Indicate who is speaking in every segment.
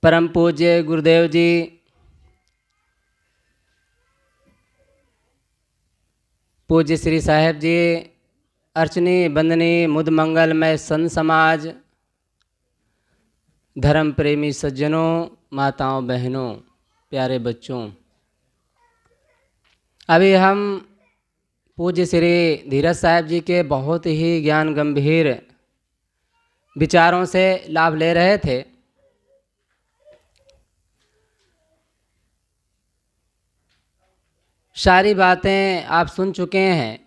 Speaker 1: परम पूज्य गुरुदेव जी, पूज्य श्री साहेब जी, अर्चनी बंदनी मुद मंगलमय संत समाज, धर्म प्रेमी सज्जनों, माताओं बहनों, प्यारे बच्चों, अभी हम पूज्य श्री धीरज साहेब जी के बहुत ही ज्ञान गंभीर विचारों से लाभ ले रहे थे। सारी बातें आप सुन चुके हैं,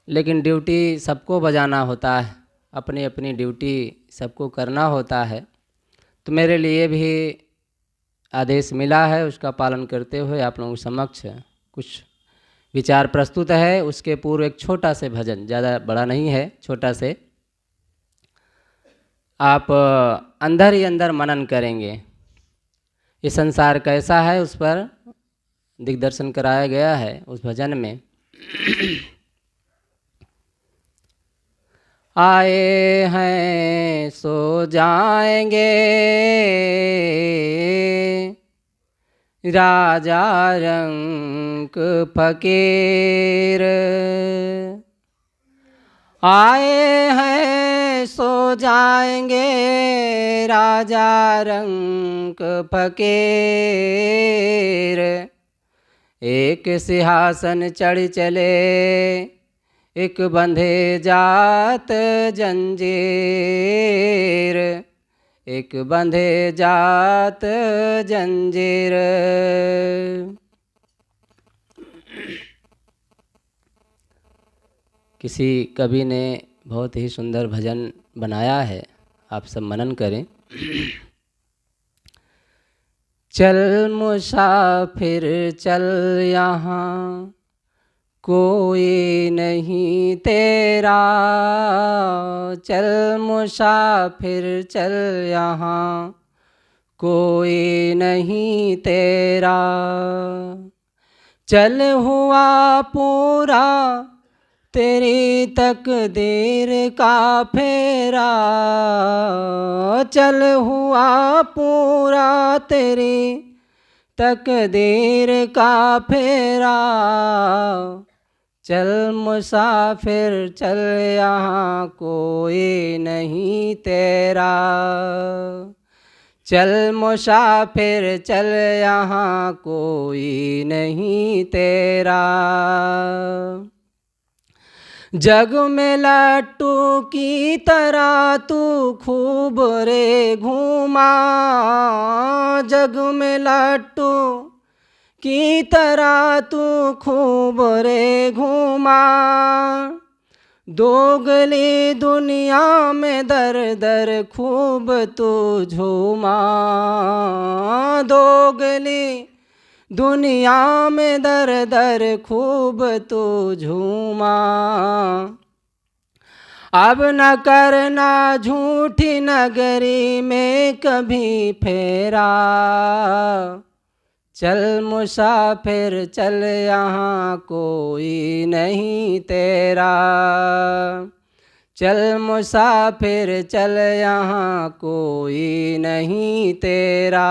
Speaker 1: लेकिन ड्यूटी सबको बजाना होता है, अपनी अपनी ड्यूटी सबको करना होता है। तो मेरे लिए भी आदेश मिला है, उसका पालन करते हुए आप लोगों के समक्ष कुछ विचार प्रस्तुत है। उसके पूर्व एक छोटा से भजन, ज़्यादा बड़ा नहीं है, छोटा से आप अंदर ही अंदर मनन करेंगे। ये संसार कैसा है उस पर दिग्दर्शन कराया गया है उस भजन में। आए हैं सो जाएंगे, राजा रंक फकीर। आए हैं सो जाएंगे, राजा रंक फकीर। एक सिंहासन चढ़ चले, एक बंधे जात जंजीर, एक बंधे जात जंजीर। किसी कवि ने बहुत ही सुंदर भजन बनाया है, आप सब मनन करें। चल मुसाफिर चल, यहाँ कोई नहीं तेरा। चल मुसाफिर चल, यहाँ कोई नहीं तेरा। चल हुआ पूरा तेरी तकदीर का फेरा। चल हुआ पूरा तेरी तकदीर का फेरा। चल मुसाफिर चल, यहाँ कोई नहीं तेरा। चल मुसाफिर चल, यहाँ कोई नहीं तेरा। जग में लट्टू की तरह तू खूब रे घूमा। जग में लट्टू की तरह तू खूब रे घूमा। दोगली दुनिया में दर दर खूब तू झूमा। दोगली दुनिया में दर दर खूब तू झूमा। अब न करना झूठी नगरी में कभी फेरा। चल मुसाफिर चल, यहाँ कोई नहीं तेरा। चल मुसाफिर चल, यहाँ कोई नहीं तेरा।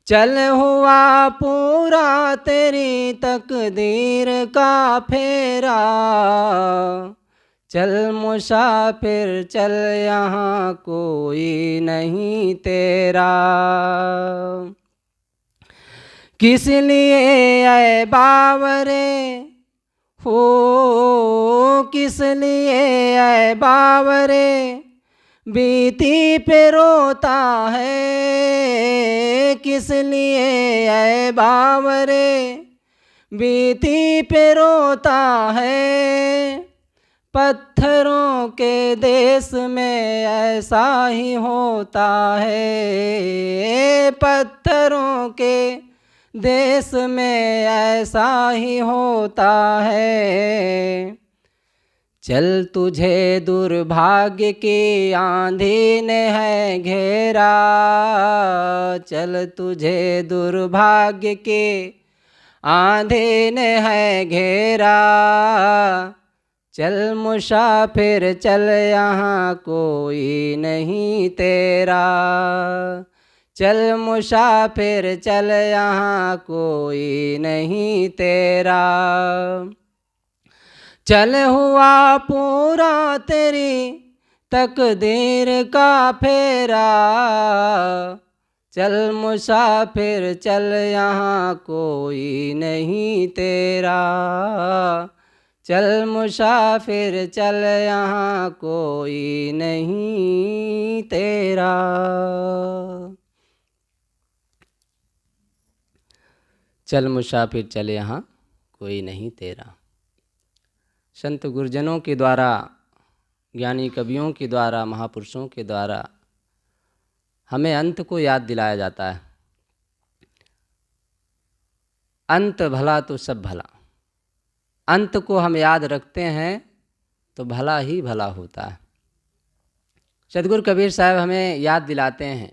Speaker 1: चल हुआ पूरा तेरी तकदीर का फेरा। चल मुसाफिर चल, यहाँ कोई नहीं तेरा। किस लिए ऐ बावरे हो, किस लिए ऐ बावरे बीती पे रोता है। किस लिए ऐ बावरे बीती पे रोता है। पत्थरों के देश में ऐसा ही होता है। पत्थरों के देश में ऐसा ही होता है। चल तुझे दुर्भाग्य की आंधी ने है घेरा। चल तुझे दुर्भाग्य की आंधी ने है घेरा। चल मुसाफिर चल यहाँ कोई नहीं तेरा, चल मुसाफिर चल यहाँ कोई नहीं तेरा। चल हुआ पूरा तेरी तकदीर का फेरा, चल मुसाफिर चल यहाँ कोई नहीं तेरा, चल मुसाफिर चल यहाँ कोई नहीं तेरा। चल मुसाफिर चल यहाँ कोई नहीं तेरा। संत गुरुजनों के द्वारा, ज्ञानी कवियों के द्वारा, महापुरुषों के द्वारा हमें अंत को याद दिलाया जाता है। अंत भला तो सब भला, अंत को हम याद रखते हैं तो भला ही भला होता है। सतगुरु कबीर साहब हमें याद दिलाते हैं,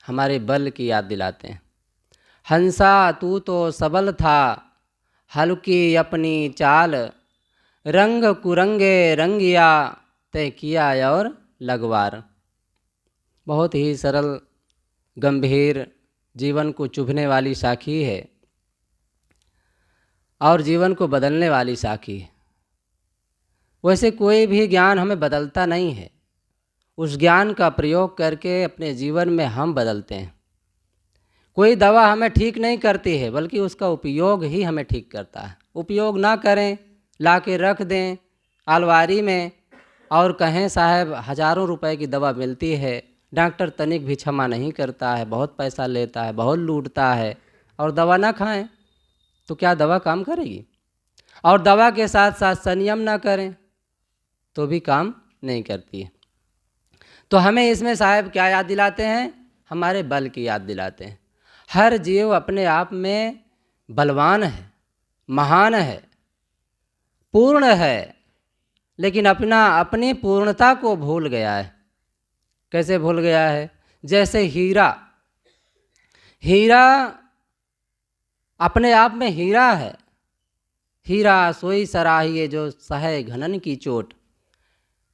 Speaker 1: हमारे बल की याद दिलाते हैं। हंसा तू तो सबल था, हल्की अपनी चाल, रंग कुरंगे रंगिया, तय किया और लगवार। बहुत ही सरल, गंभीर, जीवन को चुभने वाली साखी है और जीवन को बदलने वाली साखी है। वैसे कोई भी ज्ञान हमें बदलता नहीं है, उस ज्ञान का प्रयोग करके अपने जीवन में हम बदलते हैं। कोई दवा हमें ठीक नहीं करती है, बल्कि उसका उपयोग ही हमें ठीक करता है। उपयोग ना करें, ला के रख दें अलमारी में और कहें साहब हज़ारों रुपए की दवा मिलती है, डॉक्टर तनिक भी क्षमा नहीं करता है, बहुत पैसा लेता है, बहुत लूटता है, और दवा ना खाएं तो क्या दवा काम करेगी? और दवा के साथ साथ संयम ना करें तो भी काम नहीं करती है। तो हमें इसमें साहब क्या याद दिलाते हैं? हमारे बल की याद दिलाते हैं। हर जीव अपने आप में बलवान है, महान है, पूर्ण है, लेकिन अपनी पूर्णता को भूल गया है। कैसे भूल गया है? जैसे हीरा अपने आप में हीरा है। हीरा सोई सराहिए जो सहे घनन की चोट,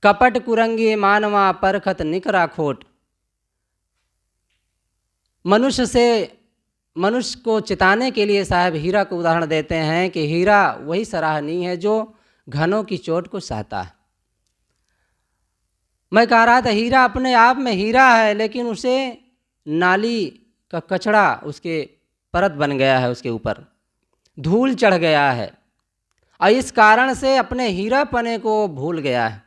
Speaker 1: कपट कुरंगी मानवा परखत निकरा खोट। मनुष्य को चिताने के लिए साहब हीरा को उदाहरण देते हैं कि हीरा वही सराहनीय है जो घनों की चोट को सहता है। मैं कह रहा था हीरा अपने आप में हीरा है, लेकिन उसे नाली का कचड़ा उसके परत बन गया है, उसके ऊपर धूल चढ़ गया है और इस कारण से अपने हीरापने को भूल गया है,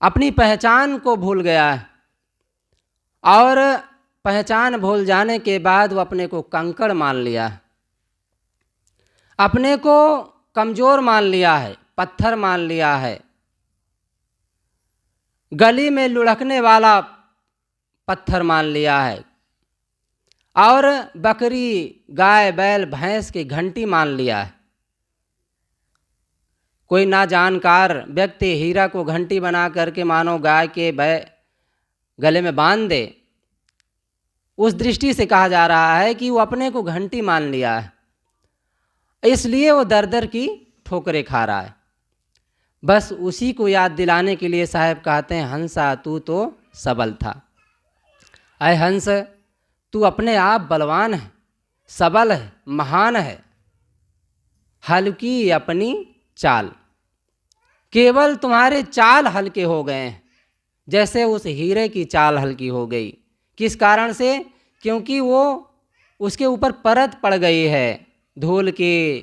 Speaker 1: अपनी पहचान को भूल गया है। और पहचान भूल जाने के बाद वो अपने को कंकड़ मान लिया है, अपने को कमज़ोर मान लिया है, पत्थर मान लिया है, गली में लुढ़कने वाला पत्थर मान लिया है और बकरी गाय बैल भैंस की घंटी मान लिया है। कोई ना जानकार व्यक्ति हीरा को घंटी बना करके मानो गाय के गले में बांध दे, उस दृष्टि से कहा जा रहा है कि वो अपने को घंटी मान लिया है, इसलिए वो दर दर की ठोकरें खा रहा है। बस उसी को याद दिलाने के लिए साहब कहते हैं हंसा तू तो सबल था। अय हंस, तू अपने आप बलवान है, सबल है, महान है, हल्की अपनी चाल। केवल तुम्हारे चाल हल्के हो गए हैं, जैसे उस हीरे की चाल हल्की हो गई। किस कारण से? क्योंकि वो उसके ऊपर परत पड़ गई है धूल की,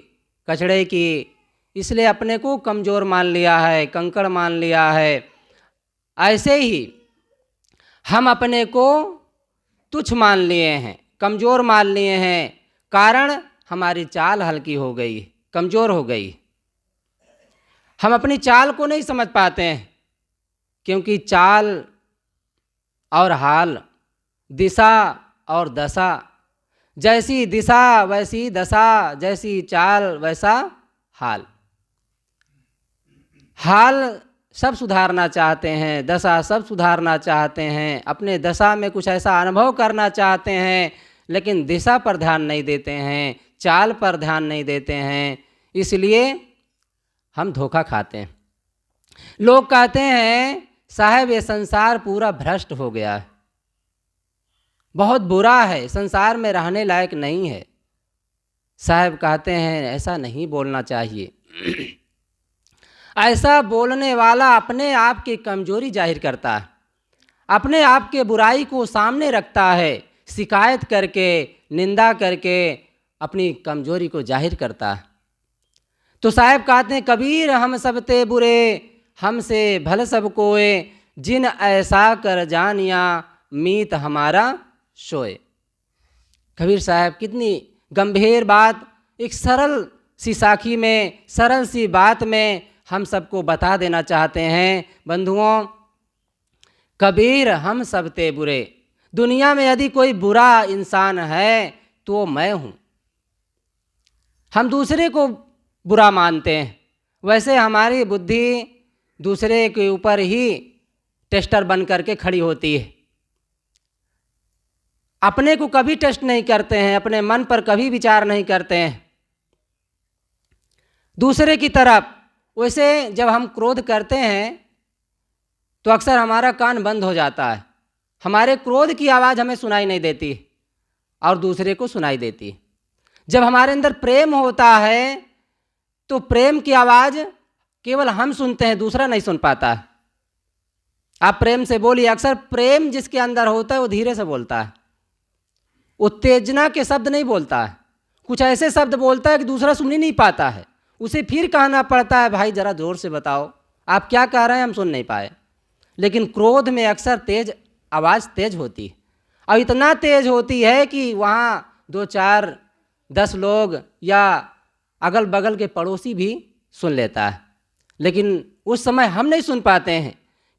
Speaker 1: कचड़े की, इसलिए अपने को कमज़ोर मान लिया है, कंकड़ मान लिया है। ऐसे ही हम अपने को तुच्छ मान लिए हैं, कमज़ोर मान लिए हैं, कारण हमारी चाल हल्की हो गई, कमज़ोर हो गई। हम अपनी चाल को नहीं समझ पाते हैं, क्योंकि चाल और हाल, दिशा और दशा, जैसी दिशा वैसी दशा, जैसी चाल वैसा हाल। हाल सब सुधारना चाहते हैं, दशा सब सुधारना चाहते हैं, अपने दशा में कुछ ऐसा अनुभव करना चाहते हैं, लेकिन दिशा पर ध्यान नहीं देते हैं, चाल पर ध्यान नहीं देते हैं। इसलिए हम धोखा खाते हैं। लोग कहते हैं साहब ये संसार पूरा भ्रष्ट हो गया है, बहुत बुरा है, संसार में रहने लायक नहीं है। साहब कहते हैं ऐसा नहीं बोलना चाहिए। ऐसा बोलने वाला अपने आप की कमजोरी जाहिर करता है, अपने आप के बुराई को सामने रखता है, शिकायत करके, निंदा करके अपनी कमजोरी को जाहिर करता है। तो साहब कहते हैं कबीर हम सब ते बुरे, हमसे भल सब कोए, जिन ऐसा कर जानिया मीत हमारा सोए। कबीर साहब कितनी गंभीर बात एक सरल सी साखी में, सरल सी बात में हम सबको बता देना चाहते हैं। बंधुओं, कबीर हम सब ते बुरे, दुनिया में यदि कोई बुरा इंसान है तो मैं हूँ। हम दूसरे को बुरा मानते हैं, वैसे हमारी बुद्धि दूसरे के ऊपर ही टेस्टर बन करके खड़ी होती है। अपने को कभी टेस्ट नहीं करते हैं, अपने मन पर कभी विचार नहीं करते हैं दूसरे की तरफ। वैसे जब हम क्रोध करते हैं तो अक्सर हमारा कान बंद हो जाता है, हमारे क्रोध की आवाज़ हमें सुनाई नहीं देती और दूसरे को सुनाई देती है। जब हमारे अंदर प्रेम होता है तो प्रेम की आवाज़ केवल हम सुनते हैं, दूसरा नहीं सुन पाता है। आप प्रेम से बोलिए, अक्सर प्रेम जिसके अंदर होता है वो धीरे से बोलता है, उत्तेजना के शब्द नहीं बोलता है, कुछ ऐसे शब्द बोलता है कि दूसरा सुन ही नहीं पाता है, उसे फिर कहना पड़ता है भाई ज़रा ज़ोर से बताओ आप क्या कह रहे हैं, हम सुन नहीं पाए। लेकिन क्रोध में अक्सर तेज आवाज़ तेज होती है, और इतना तेज होती है कि वहाँ 2 4 10 लोग या अगल बगल के पड़ोसी भी सुन लेता है। लेकिन उस समय हम नहीं सुन पाते हैं,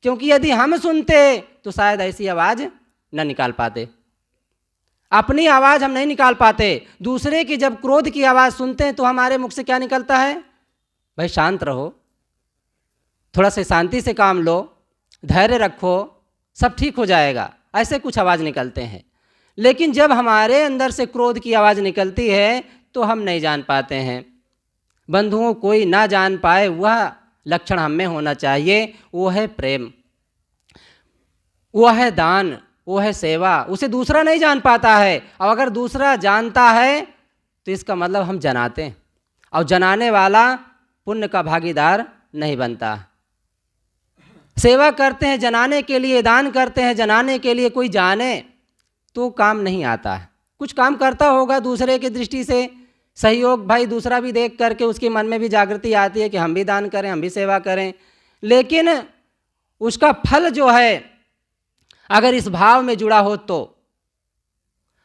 Speaker 1: क्योंकि यदि हम सुनते तो शायद ऐसी आवाज़ न निकाल पाते। अपनी आवाज़ हम नहीं निकाल पाते, दूसरे की जब क्रोध की आवाज़ सुनते हैं तो हमारे मुख से क्या निकलता है, भाई शांत रहो, थोड़ा सा शांति से काम लो, धैर्य रखो, सब ठीक हो जाएगा, ऐसे कुछ आवाज़ निकलते हैं। लेकिन जब हमारे अंदर से क्रोध की आवाज़ निकलती है तो हम नहीं जान पाते हैं। बंधुओं, कोई ना जान पाए वह लक्षण हम में होना चाहिए, वो है प्रेम, वो है दान, वो है सेवा। उसे दूसरा नहीं जान पाता है, और अगर दूसरा जानता है तो इसका मतलब हम जनाते हैं, और जनाने वाला पुण्य का भागीदार नहीं बनता। सेवा करते हैं जनाने के लिए, दान करते हैं जनाने के लिए, कोई जाने तो काम नहीं आता है। कुछ काम करता होगा दूसरे की दृष्टि से सहयोग, भाई दूसरा भी देख करके उसके मन में भी जागृति आती है कि हम भी दान करें, हम भी सेवा करें। लेकिन उसका फल जो है अगर इस भाव में जुड़ा हो, तो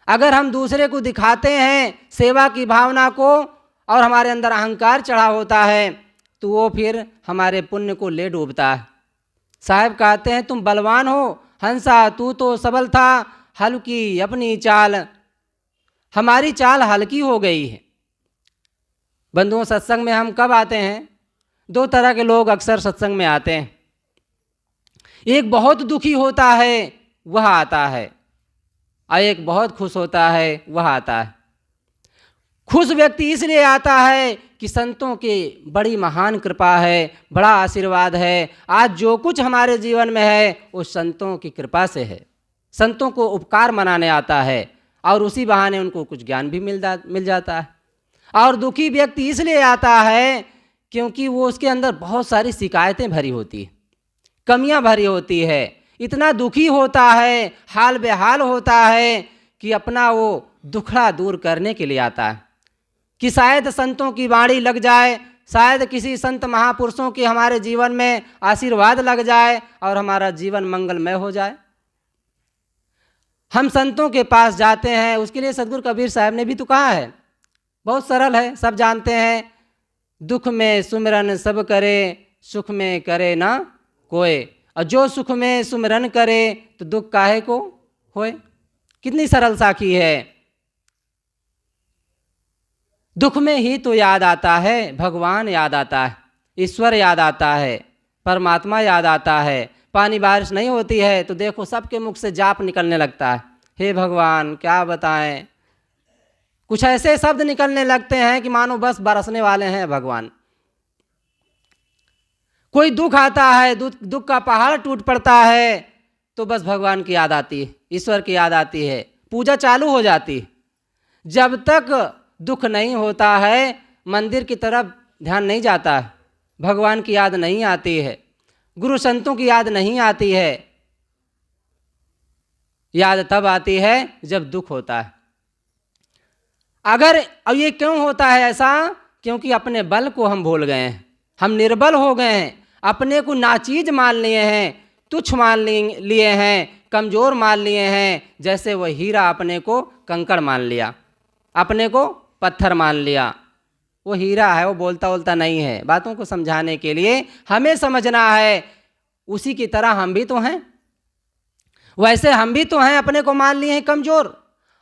Speaker 1: अगर हम दूसरे को दिखाते हैं सेवा की भावना को और हमारे अंदर अहंकार चढ़ा होता है तो वो फिर हमारे पुण्य को ले डूबता है। साहब कहते हैं तुम बलवान हो हंसा, तू तो सबल था, हल्की अपनी चाल, हमारी चाल हल्की हो गई है। बंधुओं, सत्संग में हम कब आते हैं? 2 तरह के लोग अक्सर सत्संग में आते हैं। एक बहुत दुखी होता है वह आता है, और एक बहुत खुश होता है वह आता है। खुश व्यक्ति इसलिए आता है कि संतों की बड़ी महान कृपा है, बड़ा आशीर्वाद है, आज जो कुछ हमारे जीवन में है वो संतों की कृपा से है। संतों को उपकार मनाने आता है और उसी बहाने उनको कुछ ज्ञान भी मिल जाता है। और दुखी व्यक्ति इसलिए आता है क्योंकि वो उसके अंदर बहुत सारी शिकायतें भरी होती है, कमियां भरी होती है, इतना दुखी होता है, हाल बेहाल होता है कि अपना वो दुखड़ा दूर करने के लिए आता है कि शायद संतों की वाणी लग जाए, शायद किसी संत महापुरुषों के हमारे जीवन में आशीर्वाद लग जाए और हमारा जीवन मंगलमय हो जाए। हम संतों के पास जाते हैं, उसके लिए सदगुरु कबीर साहब ने भी तो कहा है, बहुत सरल है, सब जानते हैं, दुख में सुमिरन सब करे, सुख में करे ना कोई, और जो सुख में सुमिरन करे तो दुख काहे को होए। कितनी सरल साखी है। दुख में ही तो याद आता है, भगवान याद आता है, ईश्वर याद आता है, परमात्मा याद आता है। पानी बारिश नहीं होती है तो देखो सबके मुख से जाप निकलने लगता है, हे भगवान क्या बताएं, कुछ ऐसे शब्द निकलने लगते हैं कि मानो बस बरसने वाले हैं भगवान। कोई दुख आता है, दुख का पहाड़ टूट पड़ता है, तो बस भगवान की याद आती है, ईश्वर की याद आती है, पूजा चालू हो जाती है। जब तक दुख नहीं होता है, मंदिर की तरफ ध्यान नहीं जाता है, भगवान की याद नहीं आती है, गुरु संतों की याद नहीं आती है। याद तब आती है जब दुख होता है। अब ये क्यों होता है ऐसा? क्योंकि अपने बल को हम भूल गए हैं, हम निर्बल हो गए हैं, अपने को नाचीज मान लिए हैं, तुच्छ मान लिए हैं, कमज़ोर मान लिए हैं। जैसे वह हीरा अपने को कंकड़ मान लिया, अपने को पत्थर मान लिया। वो हीरा है, वो बोलता नहीं है। बातों को समझाने के लिए हमें समझना है, उसी की तरह हम भी तो हैं, वैसे हम भी तो हैं, अपने को मान लिए हैं कमज़ोर,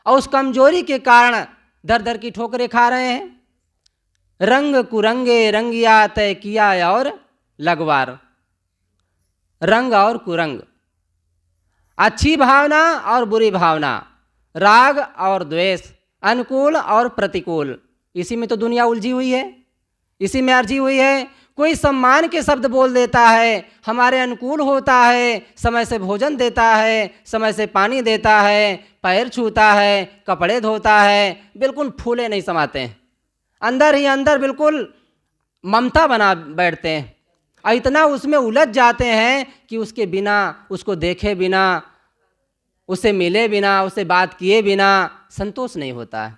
Speaker 1: और उस कमज़ोरी के कारण दर दर की ठोकरें खा रहे हैं। रंग कुरंगे रंगिया तय किया और लगवार, रंग और कुरंग, अच्छी भावना और बुरी भावना, राग और द्वेष, अनुकूल और प्रतिकूल, इसी में तो दुनिया उलझी हुई है, इसी में अर्जी हुई है। कोई सम्मान के शब्द बोल देता है, हमारे अनुकूल होता है, समय से भोजन देता है, समय से पानी देता है, पैर छूता है, कपड़े धोता है, बिल्कुल फूले नहीं समाते हैं, अंदर ही अंदर बिल्कुल ममता बना बैठते हैं, और इतना उसमें उलझ जाते हैं कि उसके बिना, उसको देखे बिना, उससे मिले बिना, उससे बात किए बिना संतोष नहीं होता है।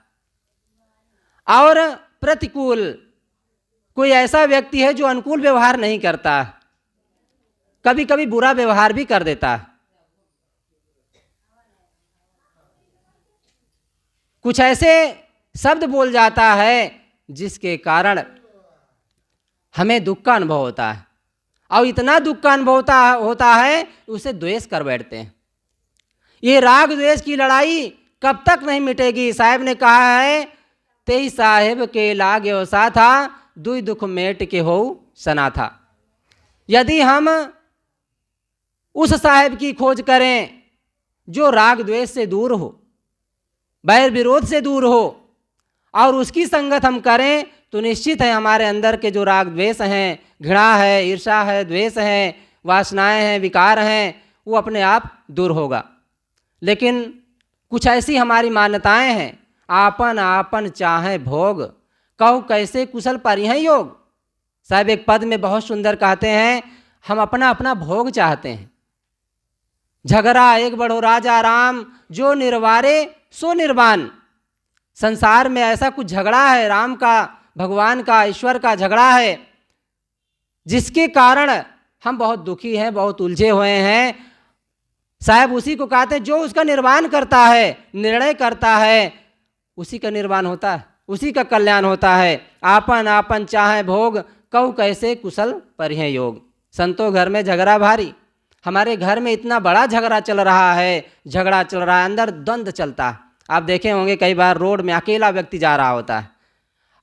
Speaker 1: और प्रतिकूल, कोई ऐसा व्यक्ति है जो अनुकूल व्यवहार नहीं करता, कभी कभी बुरा व्यवहार भी कर देता है। कुछ ऐसे शब्द बोल जाता है जिसके कारण हमें दुख का अनुभव होता है, और इतना दुख का अनुभव होता है उसे द्वेष कर बैठते हैं। ये राग द्वेष की लड़ाई कब तक नहीं मिटेगी? साहब ने कहा है, तेई साहेब के लागे सा था, दुई दुख मेट के हो सना था। यदि हम उस साहेब की खोज करें जो राग द्वेष से दूर हो, बैर विरोध से दूर हो, और उसकी संगत हम करें, तो निश्चित है हमारे अंदर के जो राग द्वेष हैं, घृणा है, ईर्ष्या है, द्वेष है, वासनाएं हैं, विकार हैं, वो अपने आप दूर होगा। लेकिन कुछ ऐसी हमारी मान्यताएं हैं, आपन आपन चाहे भोग, कहो कैसे कुशल परिहं योग। साहब एक पद में बहुत सुंदर कहते हैं, हम अपना अपना भोग चाहते हैं। झगड़ा एक बढ़ो राजा राम, जो निर्वारे सो निर्वाण। संसार में ऐसा कुछ झगड़ा है, राम का, भगवान का, ईश्वर का झगड़ा है, जिसके कारण हम बहुत दुखी हैं, बहुत उलझे हुए हैं। साहब उसी को कहते हैं, जो उसका निर्वाण करता है, निर्णय करता है, उसी का निर्वाण होता है, उसी का कल्याण होता है। आपन आपन चाहे भोग, कहू कैसे कुशल परिहं योग। संतों घर में झगड़ा भारी, हमारे घर में इतना बड़ा झगड़ा चल रहा है, झगड़ा चल रहा है, अंदर द्वंद्व चलता है। आप देखे होंगे कई बार रोड में अकेला व्यक्ति जा रहा होता है,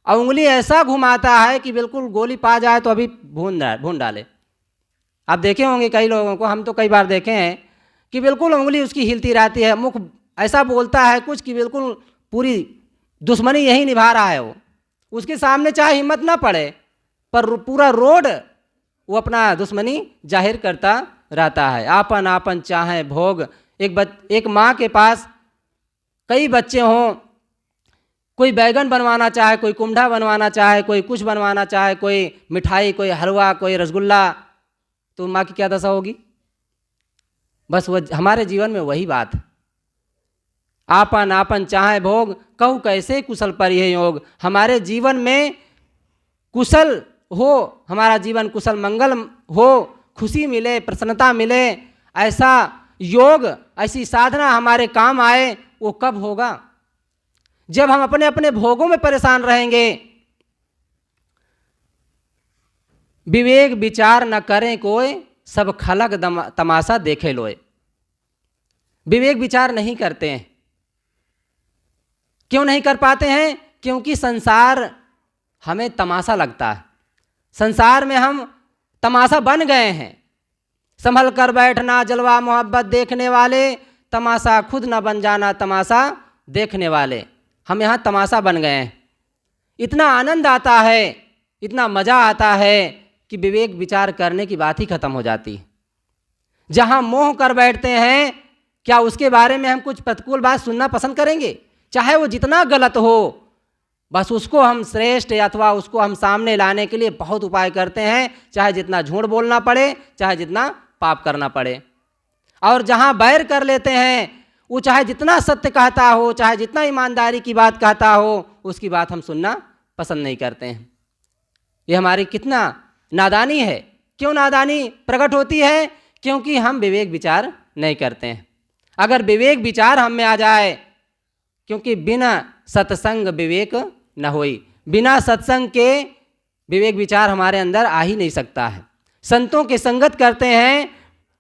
Speaker 1: और उंगली ऐसा घुमाता है कि बिल्कुल गोली पा जाए तो अभी भून डाले। आप देखे होंगे कई लोगों को, हम तो कई बार देखे हैं कि बिल्कुल उंगली उसकी हिलती रहती है, मुख ऐसा बोलता है कुछ कि बिल्कुल पूरी दुश्मनी यही निभा रहा है। वो उसके सामने चाहे हिम्मत ना पड़े, पर पूरा रोड वो अपना दुश्मनी जाहिर करता रहता है। आपन आपन चाहे भोग। एक माँ के पास कई बच्चे हों, कोई बैगन बनवाना चाहे, कोई कुंडा बनवाना चाहे, कोई कुछ बनवाना चाहे, कोई मिठाई, कोई हलवा, कोई रसगुल्ला, तो माँ की क्या दशा होगी? बस वो हमारे जीवन में वही बात है। आपन आपन चाहे भोग, कहू कैसे कुशल परिहं योग। हमारे जीवन में कुशल हो, हमारा जीवन कुशल मंगल हो, खुशी मिले, प्रसन्नता मिले, ऐसा योग, ऐसी साधना हमारे काम आए, वो कब होगा? जब हम अपने अपने भोगों में परेशान रहेंगे। विवेक विचार न करें कोई, सब खलक तमाशा देखे लोए। विवेक विचार नहीं करते हैं। क्यों नहीं कर पाते हैं? क्योंकि संसार हमें तमाशा लगता है। संसार में हम तमाशा बन गए हैं। संभल कर बैठना, जलवा मोहब्बत देखने वाले, तमाशा खुद न बन जाना, तमाशा देखने वाले। हम यहाँ तमाशा बन गए हैं। इतना आनंद आता है, इतना मज़ा आता है कि विवेक विचार करने की बात ही खत्म हो जाती है। जहाँ मोह कर बैठते हैं, क्या उसके बारे में हम कुछ प्रतिकूल बात सुनना पसंद करेंगे? चाहे वो जितना गलत हो, बस उसको हम श्रेष्ठ अथवा उसको हम सामने लाने के लिए बहुत उपाय करते हैं, चाहे जितना झूठ बोलना पड़े, चाहे जितना पाप करना पड़े। और जहाँ बैर कर लेते हैं, वो चाहे जितना सत्य कहता हो, चाहे जितना ईमानदारी की बात कहता हो, उसकी बात हम सुनना पसंद नहीं करते हैं। ये हमारी कितना नादानी है। क्यों नादानी प्रकट होती है? क्योंकि हम विवेक विचार नहीं करते हैं। अगर विवेक विचार हम में आ जाए, क्योंकि बिना सत्संग विवेक न होई, बिना सत्संग के विवेक विचार हमारे अंदर आ ही नहीं सकता है। संतों के संगत करते हैं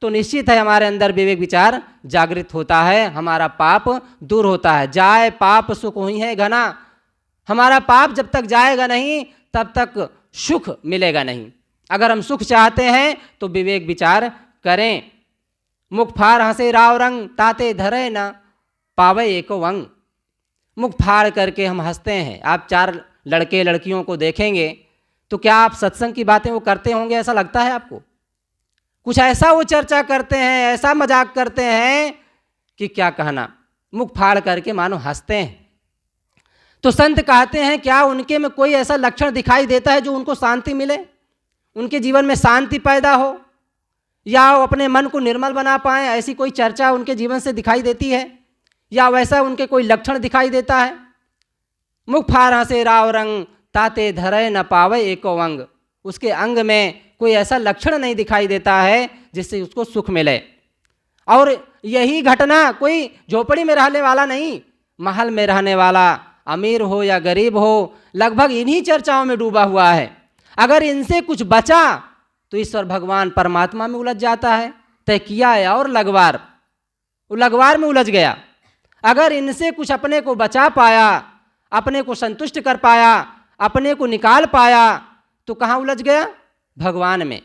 Speaker 1: तो निश्चित है हमारे अंदर विवेक विचार जागृत होता है, हमारा पाप दूर होता है। जाए पाप सुख हुई है घना, हमारा पाप जब तक जाएगा नहीं तब तक सुख मिलेगा नहीं। अगर हम सुख चाहते हैं तो विवेक विचार करें। मुख फाड़ हंसे राव रंग, ताते धरे न पावे एको वंग। मुख फाड़ करके हम हंसते हैं। आप 4 लड़के लड़कियों को देखेंगे तो क्या आप सत्संग की बातें वो करते होंगे? ऐसा लगता है आपको? कुछ ऐसा वो चर्चा करते हैं, ऐसा मजाक करते हैं कि क्या कहना। मुख फाड़ करके मानो हंसते हैं। तो संत कहते हैं क्या उनके में कोई ऐसा लक्षण दिखाई देता है जो उनको शांति मिले, उनके जीवन में शांति पैदा हो, या वो अपने मन को निर्मल बना पाएं? ऐसी कोई चर्चा उनके जीवन से दिखाई देती है, या वैसा उनके कोई लक्षण दिखाई देता है? मुख फाड़ हंसे राव रंग, ताते धरे न पावे एको अंग। उसके अंग में कोई ऐसा लक्षण नहीं दिखाई देता है जिससे उसको सुख मिले। और यही घटना कोई झोपड़ी में रहने वाला नहीं, महल में रहने वाला, अमीर हो या गरीब हो, लगभग इन्हीं चर्चाओं में डूबा हुआ है। अगर इनसे कुछ बचा तो ईश्वर भगवान परमात्मा में उलझ जाता है। तय किया है और लगवार, वो लगवार में उलझ गया। अगर इनसे कुछ अपने को बचा पाया, अपने को संतुष्ट कर पाया, अपने को निकाल पाया, तो कहाँ उलझ गया? भगवान में,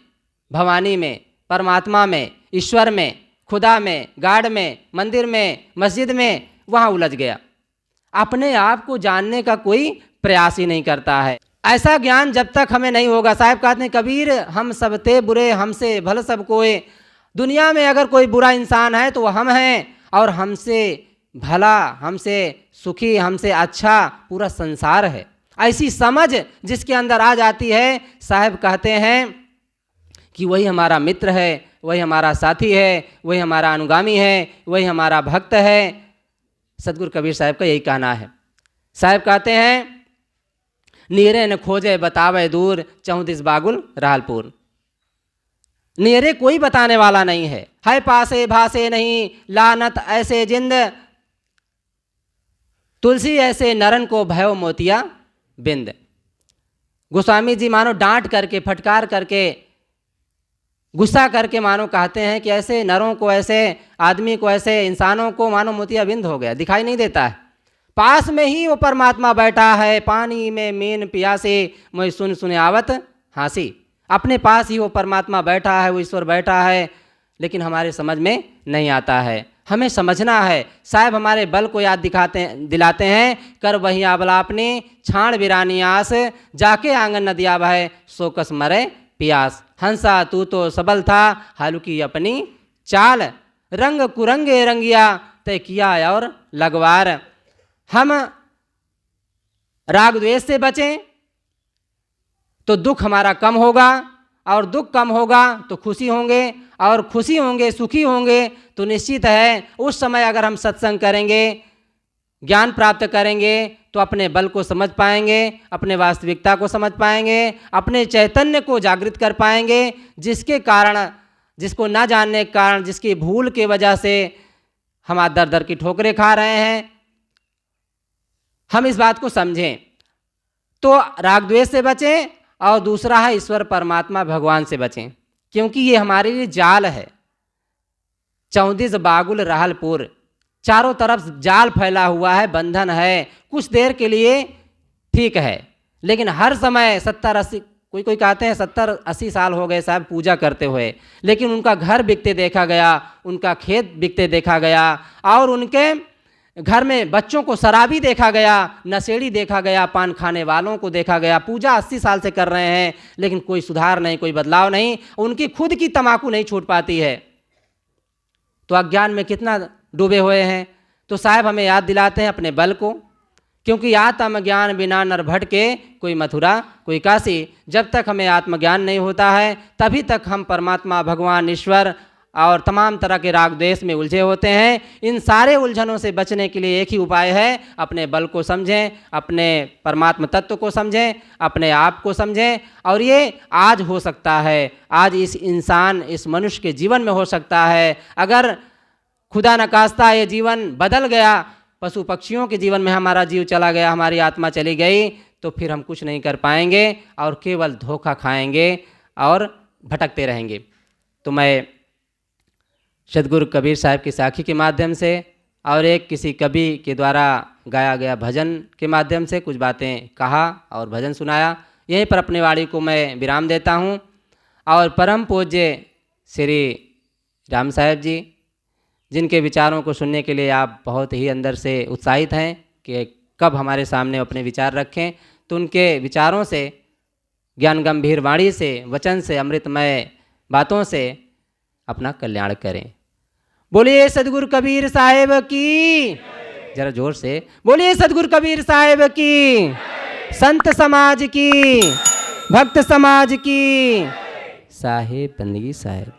Speaker 1: भवानी में, परमात्मा में, ईश्वर में, खुदा में, गाड में, मंदिर में, मस्जिद में, वहाँ उलझ गया। अपने आप को जानने का कोई प्रयास ही नहीं करता है। ऐसा ज्ञान जब तक हमें नहीं होगा, साहब कहते हैं कबीर हम सब ते बुरे, हमसे भल सब कोय। दुनिया में अगर कोई बुरा इंसान है तो वो हम हैं, और हमसे भला, हमसे सुखी, हमसे अच्छा पूरा संसार है। ऐसी समझ जिसके अंदर आ जाती है, साहब कहते हैं कि वही हमारा मित्र है, वही हमारा साथी है, वही हमारा अनुगामी है, वही हमारा भक्त है। सतगुरु कबीर साहब का यही कहना है। साहब कहते हैं नीरे न खोजे बतावे दूर, 34 बागुल रालपुर। नीरे कोई बताने वाला नहीं है पासे भासे नहीं, लानत ऐसे जिंद, तुलसी ऐसे नरन को भयो मोतिया बिंद। गोस्वामी जी मानो डांट करके, फटकार करके, गुस्सा करके मानो कहते हैं कि ऐसे नरों को, ऐसे आदमी को, ऐसे इंसानों को मानो मोतिया बिंद हो गया, दिखाई नहीं देता है। पास में ही वो परमात्मा बैठा है, पानी में मीन पियासे, मैं सुन सुने आवत हांसी। अपने पास ही वो परमात्मा बैठा है, वो ईश्वर बैठा है, लेकिन हमारे समझ में नहीं आता है। हमें समझना है। साहब हमारे बल को याद दिलाते हैं, कर वही आबला अपनी छाण बिरानी आस, जाके आंगन नदिया बहे सोकस मरे पियास। हंसा तू तो सबल था, हालू की अपनी चाल, रंग कुरंगे रंगिया, तय किया और लगवार। हम राग द्वेष से बचें तो दुख हमारा कम होगा, और दुख कम होगा तो खुशी होंगे, और खुशी होंगे, सुखी होंगे, तो निश्चित है उस समय अगर हम सत्संग करेंगे, ज्ञान प्राप्त करेंगे, तो अपने बल को समझ पाएंगे, अपने वास्तविकता को समझ पाएंगे, अपने चैतन्य को जागृत कर पाएंगे, जिसके कारण, जिसको ना जानने के कारण, जिसकी भूल के वजह से हम दर दर की ठोकरें खा रहे हैं। हम इस बात को समझें तो राग द्वेष से बचें, और दूसरा है ईश्वर परमात्मा भगवान से बचें, क्योंकि ये हमारे लिए जाल है। 34 बागुल राहलपुर, चारों तरफ जाल फैला हुआ है, बंधन है। कुछ देर के लिए ठीक है, लेकिन हर समय 70-80, कोई कहते हैं 70-80 साल हो गए साहब पूजा करते हुए, लेकिन उनका घर बिकते देखा गया, उनका खेत बिकते देखा गया, और उनके घर में बच्चों को शराबी देखा गया, नशेड़ी देखा गया, पान खाने वालों को देखा गया। पूजा 80 साल से कर रहे हैं लेकिन कोई सुधार नहीं, कोई बदलाव नहीं। उनकी खुद की तम्बाकू नहीं छूट पाती है, तो अज्ञान में कितना डूबे हुए हैं। तो साहब हमें याद दिलाते हैं अपने बल को, क्योंकि आत्मज्ञान बिना नर भटके कोई मथुरा कोई काशी। जब तक हमें आत्मज्ञान नहीं होता है तभी तक हम परमात्मा, भगवान, ईश्वर और तमाम तरह के राग द्वेष में उलझे होते हैं। इन सारे उलझनों से बचने के लिए एक ही उपाय है, अपने बल को समझें, अपने परमात्मा तत्व को समझें, अपने आप को समझें। और ये आज हो सकता है, आज इस इंसान, इस मनुष्य के जीवन में हो सकता है। अगर खुदा न खास्ता ये जीवन बदल गया, पशु पक्षियों के जीवन में हमारा जीव चला गया, हमारी आत्मा चली गई, तो फिर हम कुछ नहीं कर पाएंगे और केवल धोखा खाएंगे और भटकते रहेंगे। तो मैं सदगुरु कबीर साहब की साखी के माध्यम से और एक किसी कवि के द्वारा गाया गया भजन के माध्यम से कुछ बातें कहा और भजन सुनाया। यहीं पर अपनी वाणी को मैं विराम देता हूँ। और परम पूज्य श्री राम साहब जी, जिनके विचारों को सुनने के लिए आप बहुत ही अंदर से उत्साहित हैं कि कब हमारे सामने अपने विचार रखें, तो उनके विचारों से, ज्ञान गंभीर वाणी से, वचन से, अमृतमय बातों से अपना कल्याण करें। बोलिए सदगुरु कबीर साहेब की, जरा जोर से बोलिए सदगुरु कबीर साहेब की, संत समाज की, भक्त समाज की, साहेब बंदगी साहेब।